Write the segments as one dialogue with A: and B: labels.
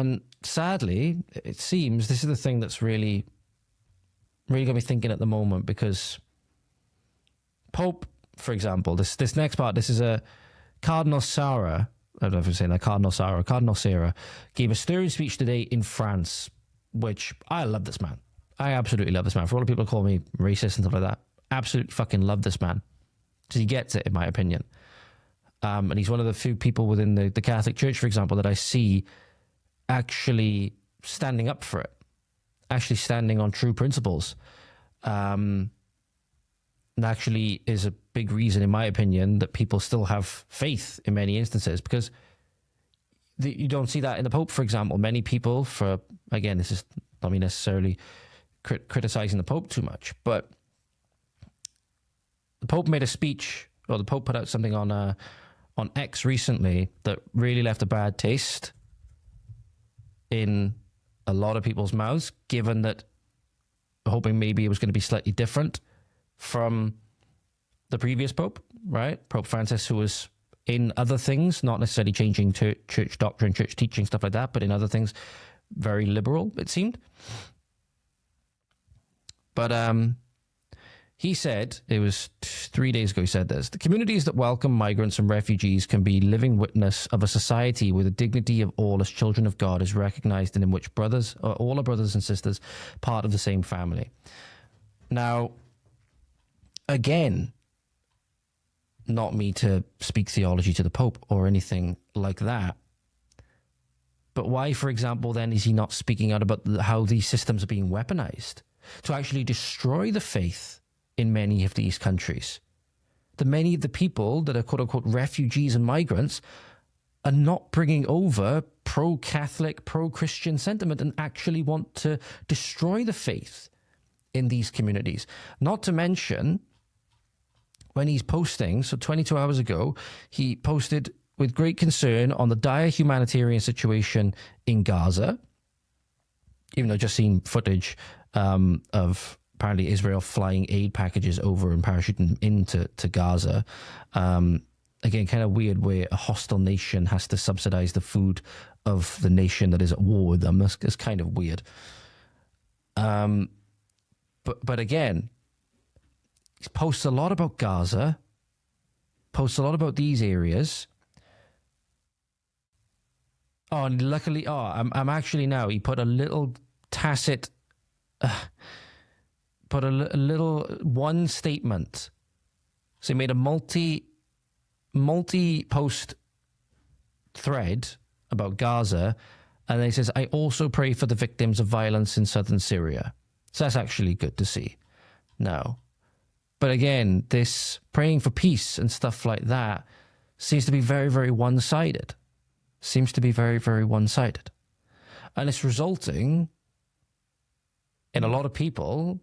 A: And sadly, it seems this is the thing that's really got me thinking at the moment, because Pope, for example, this next part, this is a Cardinal Sarah, I don't know if I'm saying that, Cardinal Sarah, gave a stirring speech today in France, which I love this man. I absolutely love this man. For all the people who call me racist and stuff like that, absolutely fucking love this man. Because he gets it, in my opinion. And he's one of the few people within the Catholic Church, for example, that I see actually standing up for it, actually standing on true principles. And actually is a big reason, in my opinion, that people still have faith in many instances, because you don't see that in the Pope, for example. Many people, again, this is not me necessarily criticizing the Pope too much, but the Pope made a speech, or the Pope put out something on X recently that really left a bad taste in a lot of people's mouths, given that, hoping maybe it was going to be slightly different from the previous Pope, right? Pope Francis, who was in other things, not necessarily changing church doctrine, church teaching, stuff like that, but in other things, very liberal, it seemed. But he said, it was 3 days ago, he said this: the communities that welcome migrants and refugees can be living witness of a society where the dignity of all as children of God is recognized, and in which all are brothers and sisters, part of the same family. Now, again, not me to speak theology to the Pope or anything like that, but why, for example, then is he not speaking out about how these systems are being weaponized to actually destroy the faith in many of these countries? The many of the people that are quote-unquote refugees and migrants are not bringing over pro-Catholic, pro-Christian sentiment and actually want to destroy the faith in these communities. Not to mention, when he's posting, so 22 hours ago, he posted with great concern on the dire humanitarian situation in Gaza, even though I've just seen footage of apparently Israel flying aid packages over and parachuting into Gaza. Again, kind of weird where a hostile nation has to subsidize the food of the nation that is at war with them. That's kind of weird. But again, he posts a lot about Gaza, posts a lot about these areas. Oh, and luckily, I'm actually now, he put a little tacit, put a little one statement. So he made a multi-post thread about Gaza, and then he says, I also pray for the victims of violence in southern Syria. So that's actually good to see now. But again, this praying for peace and stuff like that seems to be very, very one-sided. Seems to be very, very one-sided. And it's resulting in a lot of people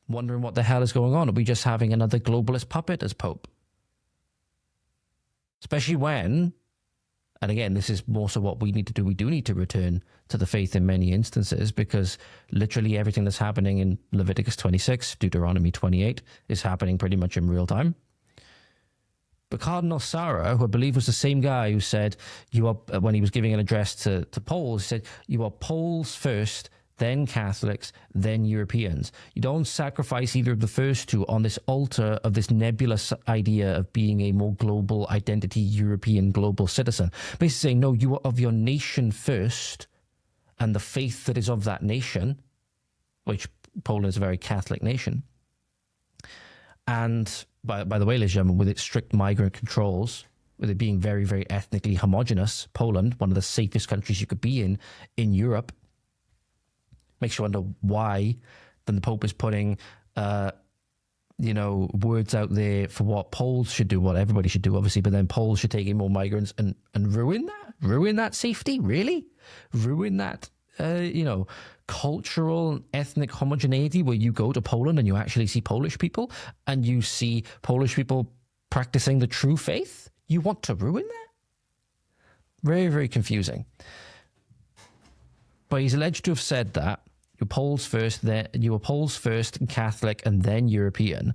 A: wondering what the hell is going on. Are we just having another globalist puppet as Pope? Especially when, and again, this is more so what we need to do. We do need to return to the faith in many instances, because literally everything that's happening in Leviticus 26, Deuteronomy 28 is happening pretty much in real time. But Cardinal Sarah, who I believe was the same guy who said, you are, when he was giving an address to Poles, he said, you are Poles first, then Catholics, then Europeans. You don't sacrifice either of the first two on this altar of this nebulous idea of being a more global identity, European global citizen. Basically saying, no, you are of your nation first, and the faith that is of that nation, which Poland is a very Catholic nation. And by the way, ladies and gentlemen, with its strict migrant controls, with it being very, very ethnically homogenous, Poland, one of the safest countries you could be in Europe, makes you wonder why then the Pope is putting, words out there for what Poles should do, what everybody should do, obviously, but then Poles should take in more migrants and ruin that safety, really? Ruin that, cultural and ethnic homogeneity where you go to Poland and you actually see Polish people and you see Polish people practicing the true faith? You want to ruin that? Very, very confusing. But he's alleged to have said that you were Poles first, and Catholic, and then European.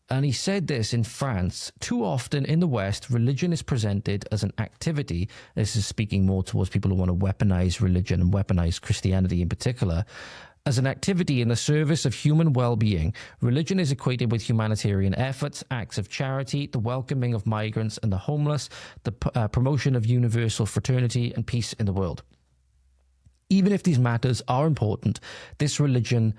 A: And he said this in France: too often in the West, religion is presented as an activity. This is speaking more towards people who want to weaponize religion and weaponize Christianity in particular. As an activity in the service of human well-being, religion is equated with humanitarian efforts, acts of charity, the welcoming of migrants and the homeless, the promotion of universal fraternity and peace in the world. Even if these matters are important, this vision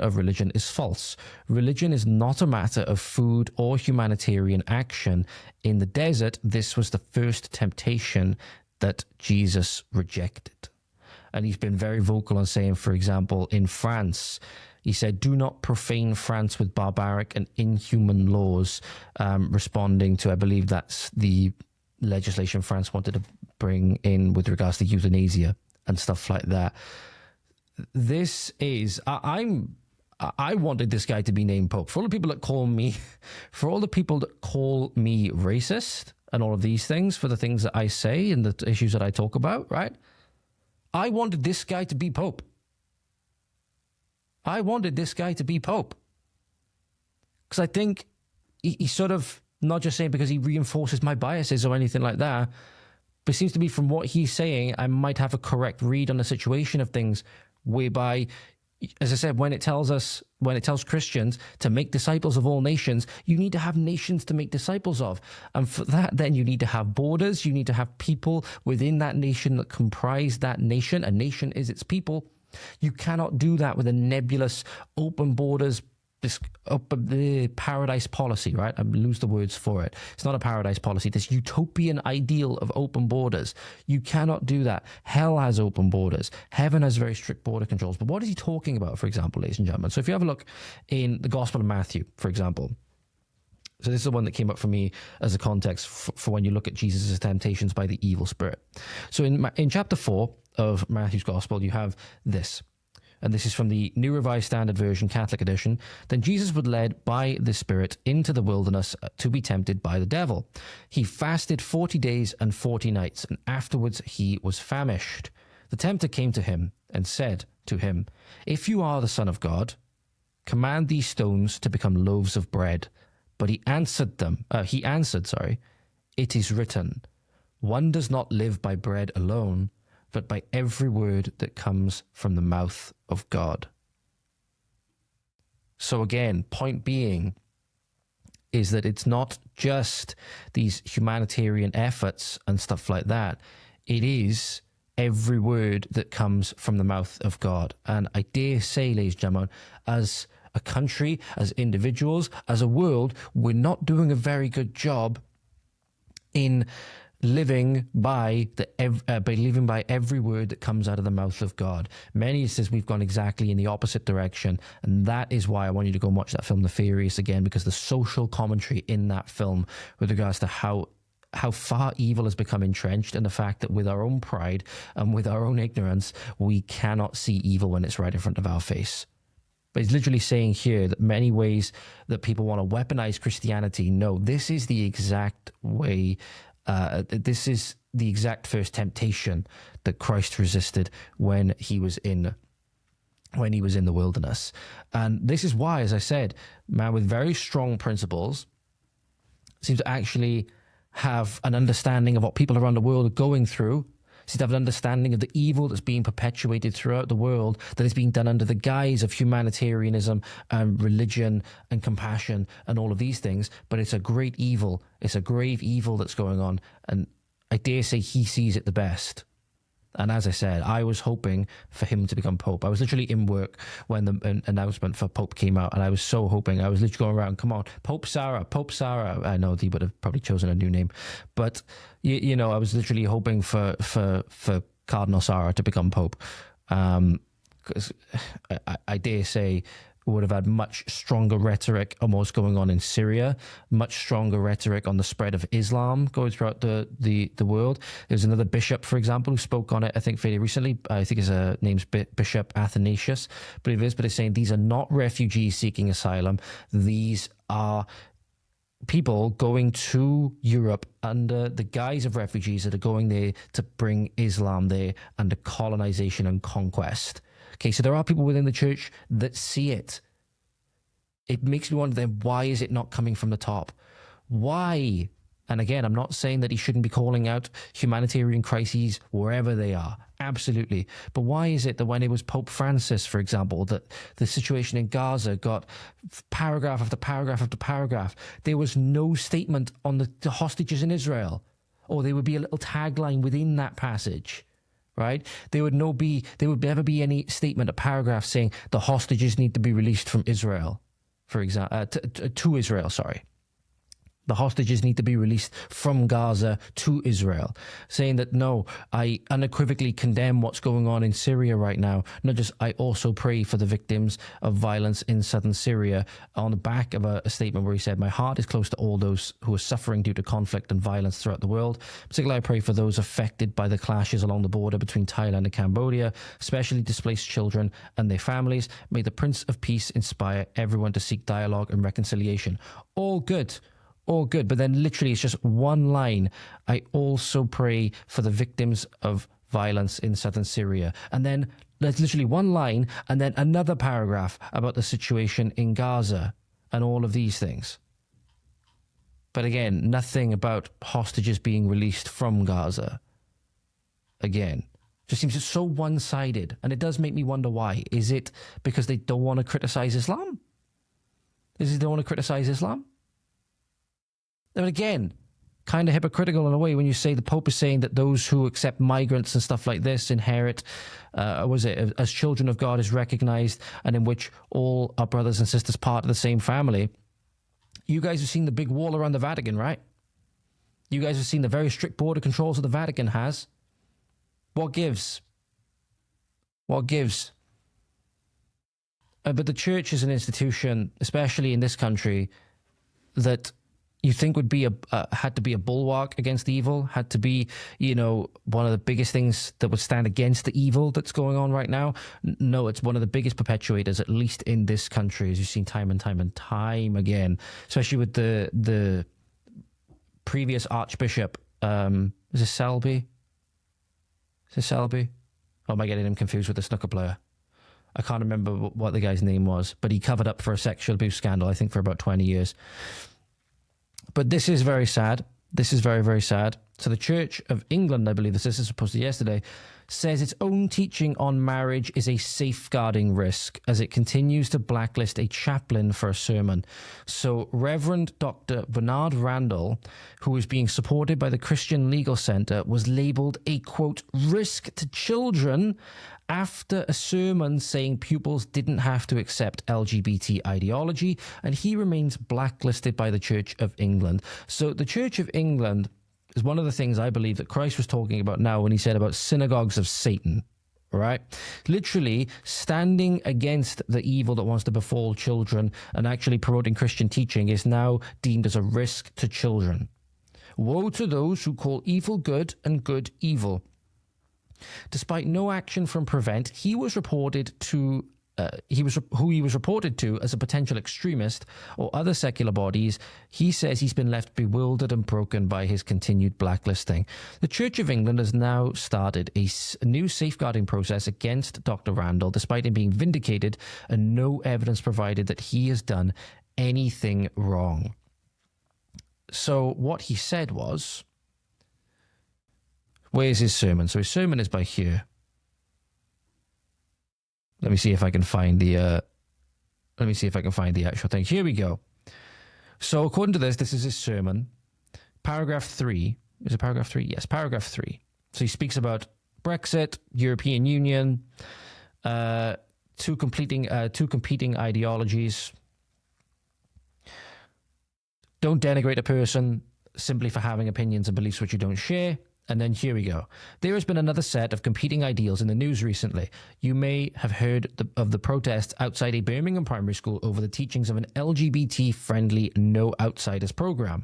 A: of religion is false. Religion is not a matter of food or humanitarian action. In the desert, this was the first temptation that Jesus rejected. And he's been very vocal on saying, for example, in France, he said, do not profane France with barbaric and inhuman laws, responding to, I believe that's the legislation France wanted to bring in with regards to euthanasia and stuff like that. This is, I wanted this guy to be named Pope. For all the people that call me, racist and all of these things, for the things that I say and the issues that I talk about, right? I wanted this guy to be Pope. Because I think he's sort of not just saying because he reinforces my biases or anything like that, but it seems to be from what he's saying, I might have a correct read on the situation of things, whereby, as I said, when it tells Christians to make disciples of all nations, you need to have nations to make disciples of. And for that, then you need to have borders. You need to have people within that nation that comprise that nation. A nation is its people. You cannot do that with a nebulous open borders, the paradise policy, right? I lose the words for it. It's not a paradise policy. This utopian ideal of open borders. You cannot do that. Hell has open borders. Heaven has very strict border controls. But what is he talking about, for example, ladies and gentlemen? So if you have a look in the Gospel of Matthew, for example, so this is the one that came up for me as a context for when you look at Jesus' temptations by the evil spirit. So in chapter 4 of Matthew's Gospel, you have this. And this is from the New Revised Standard Version, Catholic edition. Then Jesus was led by the Spirit into the wilderness to be tempted by the devil. He fasted 40 days and 40 nights, and afterwards he was famished. The tempter came to him and said to him, if you are the Son of God, command these stones to become loaves of bread. But he answered, it is written, one does not live by bread alone, but by every word that comes from the mouth of God. So again, point being is that it's not just these humanitarian efforts and stuff like that. It is every word that comes from the mouth of God. And I dare say, ladies and gentlemen, as a country, as individuals, as a world, we're not doing a very good job in living by every word that comes out of the mouth of God. Many says we've gone exactly in the opposite direction, and that is why I want you to go and watch that film, The Furious, again, because the social commentary in that film with regards to how far evil has become entrenched, and the fact that with our own pride and with our own ignorance, we cannot see evil when it's right in front of our face. But he's literally saying here that many ways that people want to weaponize Christianity, no, this is the exact way. This is the exact first temptation that Christ resisted when he was in the wilderness. And this is why, as I said, man with very strong principles seems to actually have an understanding of what people around the world are going through, seems to have an understanding of the evil that's being perpetuated throughout the world, that is being done under the guise of humanitarianism and religion and compassion and all of these things. But it's a great evil. It's a grave evil that's going on. And I dare say he sees it the best. And as I said, I was hoping for him to become Pope. I was literally in work when the announcement for Pope came out, and I was so hoping. I was literally going around, come on, Pope Sarah, Pope Sarah. I know he would have probably chosen a new name, but you know, I was literally hoping for Cardinal Sarah to become Pope, because I dare say would have had much stronger rhetoric almost going on in Syria, much stronger rhetoric on the spread of Islam going throughout the world. There's another bishop, for example, who spoke on it, I think, fairly recently. I think his name's Bishop Athanasius, but it's saying these are not refugees seeking asylum. These are people going to Europe under the guise of refugees that are going there to bring Islam there under colonization and conquest. Okay, so there are people within the church that see it. It makes me wonder then, why is it not coming from the top? Why? And again, I'm not saying that he shouldn't be calling out humanitarian crises wherever they are. Absolutely. But why is it that when it was Pope Francis, for example, that the situation in Gaza got paragraph after paragraph after paragraph, there was no statement on the hostages in Israel? Or there would be a little tagline within that passage, right? There would never be any statement, a paragraph saying the hostages need to be released from Israel, for example, to Israel, sorry. The hostages need to be released from Gaza to Israel, saying that, no, I unequivocally condemn what's going on in Syria right now. Not just, I also pray for the victims of violence in southern Syria, on the back of a statement where he said, my heart is close to all those who are suffering due to conflict and violence throughout the world. Particularly, I pray for those affected by the clashes along the border between Thailand and Cambodia, especially displaced children and their families. May the Prince of Peace inspire everyone to seek dialogue and reconciliation. All good. All good, but then literally it's just one line. I also pray for the victims of violence in southern Syria. And then there's literally one line and then another paragraph about the situation in Gaza and all of these things. But again, nothing about hostages being released from Gaza. Again, just seems so one-sided. And it does make me wonder why. Is it because they don't want to criticize Islam? Is it they don't want to criticize Islam? But again, kind of hypocritical in a way when you say the Pope is saying that those who accept migrants and stuff like this inherit, as children of God is recognized, and in which all our brothers and sisters part of the same family. You guys have seen the big wall around the Vatican, right? You guys have seen the very strict border controls that the Vatican has. What gives? What gives? But the church is an institution, especially in this country, that you think would be had to be a bulwark against evil, had to be, one of the biggest things that would stand against the evil that's going on right now. No, it's one of the biggest perpetuators, at least in this country, as you've seen time and time and time again, especially with the previous Archbishop. Is it Selby? Is it Selby? Or am I getting him confused with the snooker player? I can't remember what the guy's name was, but he covered up for a sexual abuse scandal, I think, for about 20 years. But this is very sad. This is very, very sad. So the Church of England, I believe this is supposed to yesterday, says its own teaching on marriage is a safeguarding risk as it continues to blacklist a chaplain for a sermon. So Reverend Dr. Bernard Randall, who is being supported by the Christian Legal Center, was labeled a, quote, risk to children after a sermon saying pupils didn't have to accept LGBT ideology, and he remains blacklisted by the Church of England. So the Church of England is one of the things I believe that Christ was talking about now when he said about synagogues of Satan, right? Literally standing against the evil that wants to befall children and actually promoting Christian teaching is now deemed as a risk to children. Woe to those who call evil good and good evil. Despite no action from Prevent, he was reported to who he was reported to as a potential extremist or other secular bodies. He says he's been left bewildered and broken by his continued blacklisting. The Church of England has now started a new safeguarding process against Dr. Randall, despite him being vindicated and no evidence provided that he has done anything wrong. So what he said was, where's his sermon? So his sermon is by here. Let me see if I can find the actual thing. Here we go. So according to this is his sermon. Paragraph 3. Is it paragraph 3? Yes, paragraph 3. So he speaks about Brexit, European Union, two competing ideologies. Don't denigrate a person simply for having opinions and beliefs which you don't share. And then here we go. There has been another set of competing ideals in the news recently. You may have heard of the protests outside a Birmingham primary school over the teachings of an LGBT-friendly No Outsiders program.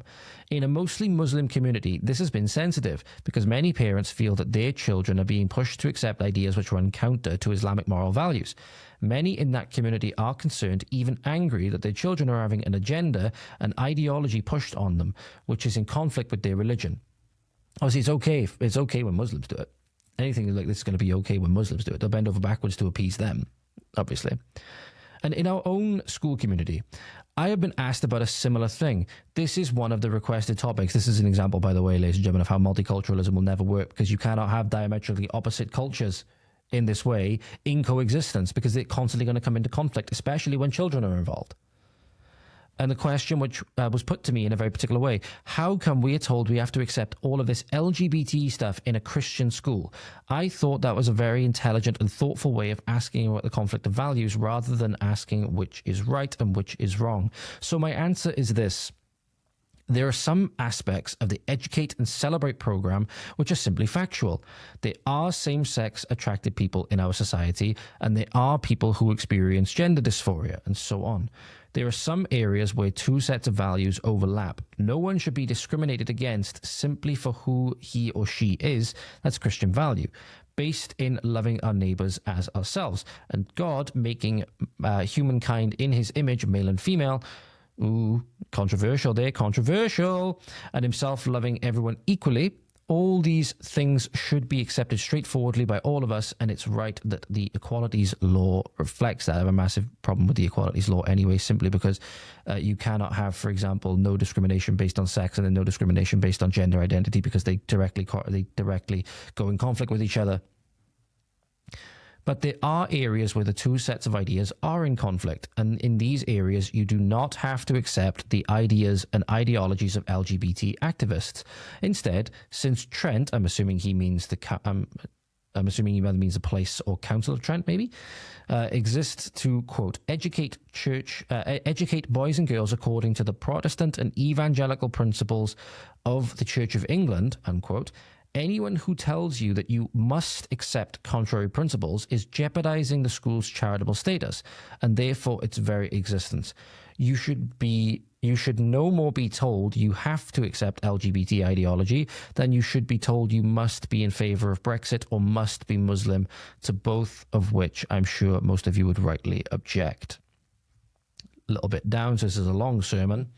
A: In a mostly Muslim community, this has been sensitive because many parents feel that their children are being pushed to accept ideas which run counter to Islamic moral values. Many in that community are concerned, even angry, that their children are having an agenda and ideology pushed on them, which is in conflict with their religion. Obviously, it's okay when Muslims do it. Anything like this is going to be okay when Muslims do it. They'll bend over backwards to appease them, obviously. And in our own school community, I have been asked about a similar thing. This is one of the requested topics. This is an example, by the way, ladies and gentlemen, of how multiculturalism will never work, because you cannot have diametrically opposite cultures in this way in coexistence, because they're constantly going to come into conflict, especially when children are involved. And the question which was put to me in a very particular way, how come we are told we have to accept all of this LGBT stuff in a Christian school? I thought that was a very intelligent and thoughtful way of asking about the conflict of values rather than asking which is right and which is wrong. So my answer is this. There are some aspects of the Educate and Celebrate program which are simply factual. There are same-sex attracted people in our society, and there are people who experience gender dysphoria, and so on. There are some areas where two sets of values overlap. No one should be discriminated against simply for who he or she is. That's Christian value, based in loving our neighbors as ourselves. And God making humankind in his image, male and female. Ooh, controversial there, controversial. And himself loving everyone equally. All these things should be accepted straightforwardly by all of us, and it's right that the equalities law reflects that. I have a massive problem with the equalities law anyway, simply because you cannot have, for example, no discrimination based on sex and then no discrimination based on gender identity, because they directly go in conflict with each other. But there are areas where the two sets of ideas are in conflict, and in these areas you do not have to accept the ideas and ideologies of LGBT activists. Instead, since Trent, I'm assuming he means I'm assuming he means the place or council of Trent, maybe, exists to, quote, educate boys and girls according to the Protestant and evangelical principles of the Church of England, unquote. Anyone who tells you that you must accept contrary principles is jeopardizing the school's charitable status and therefore its very existence. You should no more be told you have to accept LGBT ideology than you should be told you must be in favor of Brexit or must be Muslim, to both of which I'm sure most of you would rightly object. A little bit down, so this is a long sermon.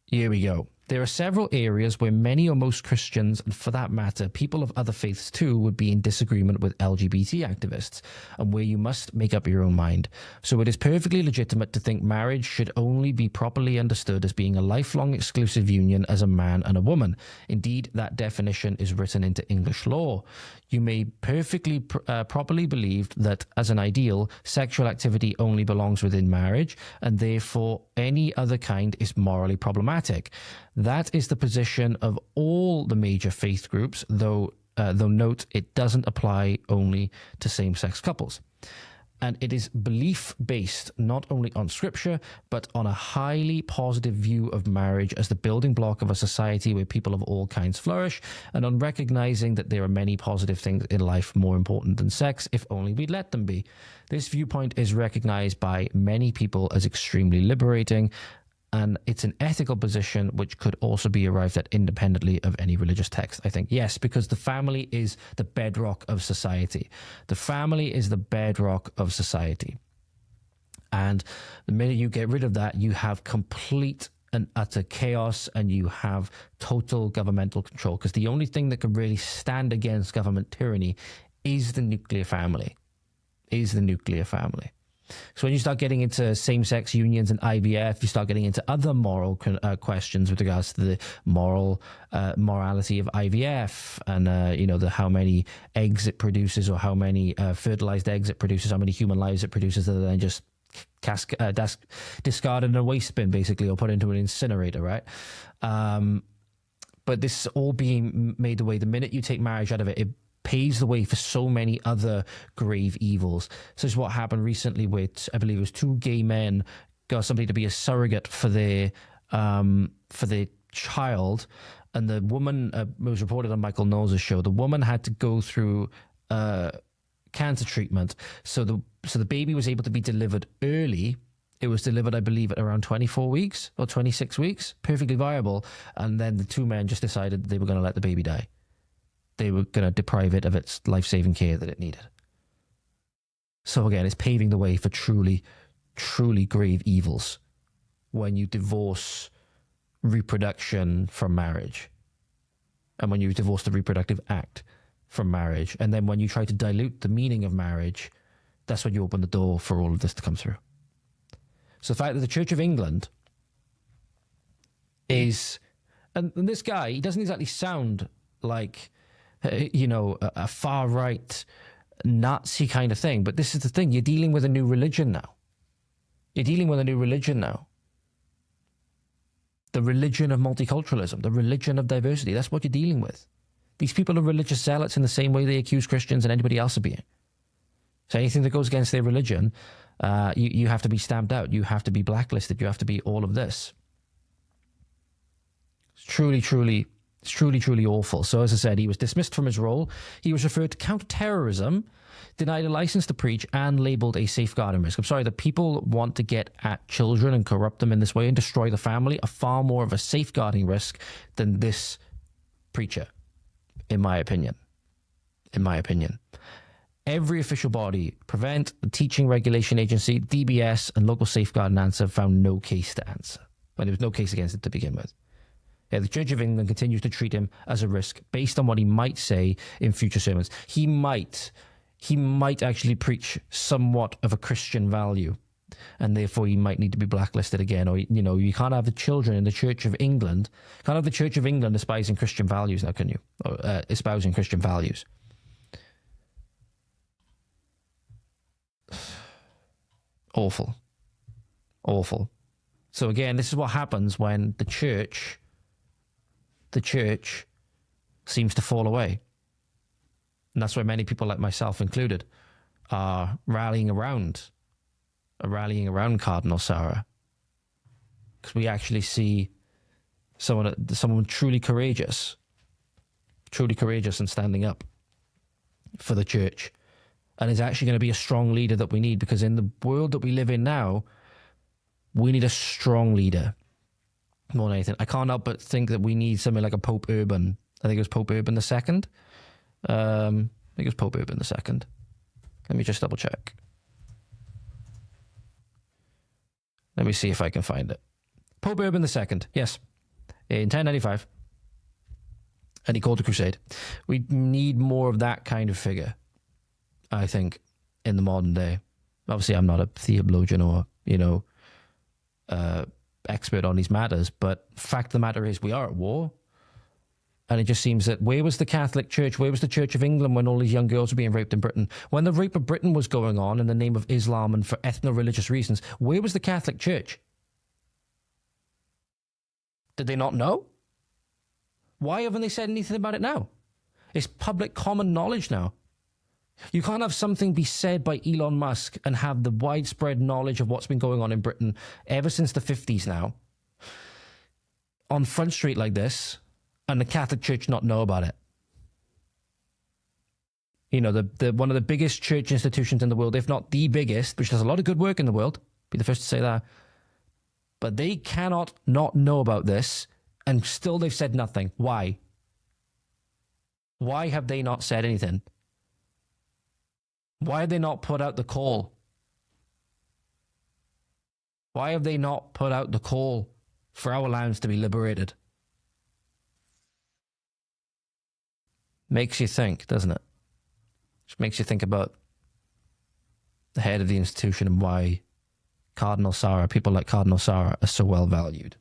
A: Here we go. There are several areas where many or most Christians, and for that matter, people of other faiths too, would be in disagreement with LGBT activists, and where you must make up your own mind. So it is perfectly legitimate to think marriage should only be properly understood as being a lifelong exclusive union as a man and a woman. Indeed, that definition is written into English law. You may perfectly properly believe that, as an ideal, sexual activity only belongs within marriage, and therefore any other kind is morally problematic. That is the position of all the major faith groups, though note it doesn't apply only to same-sex couples. And it is belief-based not only on scripture, but on a highly positive view of marriage as the building block of a society where people of all kinds flourish, and on recognizing that there are many positive things in life more important than sex, if only we'd let them be. This viewpoint is recognized by many people as extremely liberating, and it's an ethical position which could also be arrived at independently of any religious text, I think. Yes, because the family is the bedrock of society. The family is the bedrock of society. And the minute you get rid of that, you have complete and utter chaos, and you have total governmental control, because the only thing that can really stand against government tyranny is the nuclear family. So when you start getting into same-sex unions and IVF, you start getting into other moral questions with regards to the morality of IVF, and how many eggs it produces, or how many fertilized eggs it produces, how many human lives it produces that are then just discarded in a waste bin, basically, or put into an incinerator, right? But this is all being made the way. The minute you take marriage out of it, it paves the way for so many other grave evils. So this is what happened recently with, I believe it was 2 gay men got somebody to be a surrogate for their child, and the woman, it was reported on Michael Knowles' show, the woman had to go through cancer treatment, so the baby was able to be delivered early. It was delivered, I believe, at around 24 weeks or 26 weeks, perfectly viable, and then the 2 men just decided they were going to let the baby die. They were going to deprive it of its life-saving care that it needed. So again, it's paving the way for truly, truly grave evils when you divorce reproduction from marriage, and when you divorce the reproductive act from marriage, and then when you try to dilute the meaning of marriage, that's when you open the door for all of this to come through. So the fact that the Church of England is, and this guy, he doesn't exactly sound like, a far-right Nazi kind of thing, but this is the thing, you're dealing with a new religion now. You're dealing with a new religion now. The religion of multiculturalism, the religion of diversity, that's what you're dealing with. These people are religious zealots in the same way they accuse Christians and anybody else of being. So anything that goes against their religion, you have to be stamped out. You have to be blacklisted. You have to be all of this. It's truly awful. So as I said, he was dismissed from his role. He was referred to counter-terrorism, denied a license to preach, and labelled a safeguarding risk. I'm sorry, the people want to get at children and corrupt them in this way and destroy the family are far more of a safeguarding risk than this preacher, in my opinion. In my opinion. Every official body, Prevent, the Teaching Regulation Agency, DBS, and local safeguard and answer found no case to answer. Well, there was no case against it to begin with. Yeah, the Church of England continues to treat him as a risk based on what he might say in future sermons. He might actually preach somewhat of a Christian value, and therefore he might need to be blacklisted again. Or, you can't have the children in the Church of England, can't have the Church of England espousing Christian values now, can you? Or, espousing Christian values. Awful. So again, this is what happens when the church seems to fall away. And that's why many people, like myself included, are rallying around Cardinal Sarah. Because we actually see someone truly courageous and standing up for the church. And is actually going to be a strong leader that we need, because in the world that we live in now, we need a strong leader more than anything. I can't help but think that we need something like a Pope Urban. I think it was Pope Urban II. I think it was Pope Urban II. Let me just double check. Let me see if I can find it. Pope Urban II, yes, in 1095. And he called a crusade. We need more of that kind of figure, I think, in the modern day. Obviously, I'm not a theologian or, expert on these matters, but fact of the matter is we are at war. And it just seems that where was the Catholic Church? Where was the Church of England when all these young girls were being raped in Britain? When the rape of Britain was going on in the name of Islam and for ethno-religious reasons, where was the Catholic Church? Did they not know? Why haven't they said anything about it now? It's public common knowledge now. You can't have something be said by Elon Musk and have the widespread knowledge of what's been going on in Britain ever since the 50s now on Front Street like this, and the Catholic Church not know about it. The one of the biggest church institutions in the world, if not the biggest, which does a lot of good work in the world, be the first to say that, but they cannot not know about this, and still they've said nothing. Why? Why have they not said anything? Why have they not put out the call? Why have they not put out the call for our lands to be liberated? Makes you think, doesn't it? Just makes you think about the head of the institution and why Cardinal Sarah, people like Cardinal Sarah, are so well valued.